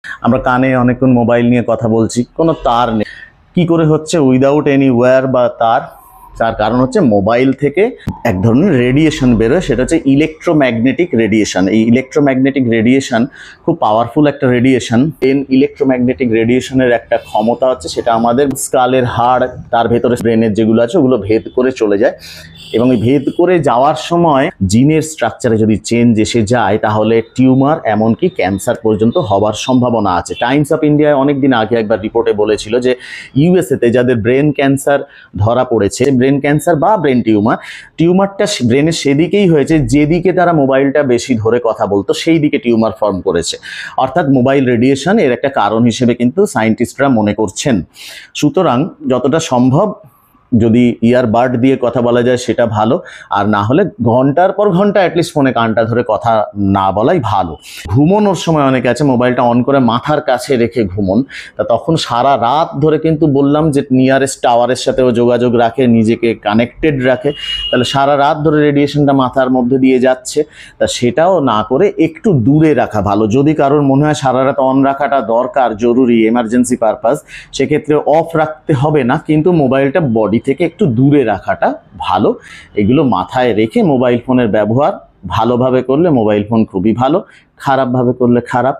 আমরা কানে অনেকক্ষণ মোবাইল নিয়ে কথা বলছি, কোনো তার নেই, কি করে হচ্ছে? উইদাউট এনি ওয়্যার বা তার। তার কারণ হচ্ছে মোবাইল থেকে এক ধরনের রেডিয়েশন বেরোয়, সেটা হচ্ছে ইলেকট্রোম্যাগনেটিক রেডিয়েশন। এই ইলেকট্রোম্যাগনেটিক রেডিয়েশন খুব পাওয়ারফুল একটা রেডিয়েশন। ইলেকট্রোম্যাগনেটিক রেডিয়েশনের একটা ক্ষমতা হচ্ছে, সেটা আমাদের স্কালের হাড়, তার ভেতরে ব্রেনের যেগুলো আছে ওগুলো ভেদ করে চলে যায়, এবং এই ভেদ করে যাওয়ার সময় জিনের স্ট্রাকচারে যদি চেঞ্জ এসে যায় তাহলে টিউমার, এমনকি ক্যান্সার পর্যন্ত হওয়ার সম্ভাবনা আছে। টাইমস অফ ইন্ডিয়ায় অনেকদিন আগে একবার রিপোর্টে বলেছিল যে ইউএসএতে যাদের ব্রেন ক্যান্সার ধরা পড়েছে, ব্রেন ক্যান্সার বা ব্রেন টিউমারটা ব্রেনের সেদিকেই হয়েছে যেদিকে তারা মোবাইলটা বেশি ধরে কথা বলতো, সেই দিকে টিউমার ফর্ম করেছে। অর্থাৎ মোবাইল রেডিয়েশন এর একটা কারণ হিসেবে কিন্তু সায়েন্টিস্টরা মনে করছেন। সুতরাং যতটা সম্ভব যদি ইয়ারবাড দিয়ে কথা বলা যায় সেটা ভালো, আর না হলে ঘন্টার পর ঘন্টা অ্যাটলিস্ট ফোনে কানটা ধরে কথা না বলাই ভালো। ঘুমোনোর সময় অনেকে আছে মোবাইলটা অন করে মাথার কাছে রেখে ঘুমন, তা তখন সারা রাত ধরে কিন্তু বললাম যে নিয়ারেস্ট টাওয়ারের সাথেও যোগাযোগ রাখে, নিজেকে কানেক্টেড রাখে, তাহলে সারা রাত ধরে রেডিয়েশনটা মাথার মধ্যে দিয়ে যাচ্ছে। তা সেটাও না করে একটু দূরে রাখা ভালো। যদি কারোর মনে হয় সারা রাত অন রাখাটা দরকার, জরুরি, এমার্জেন্সি পারপাস, সেক্ষেত্রে অফ রাখতে হবে না, কিন্তু মোবাইলটা বডি থেকে একটু দূরে রাখাটা ভালো। এগুলো মাথায় রেখে মোবাইল ফোনের ব্যবহার ভালোভাবে করলে মোবাইল ফোন খুবই ভালো, খারাপভাবে করলে খারাপ।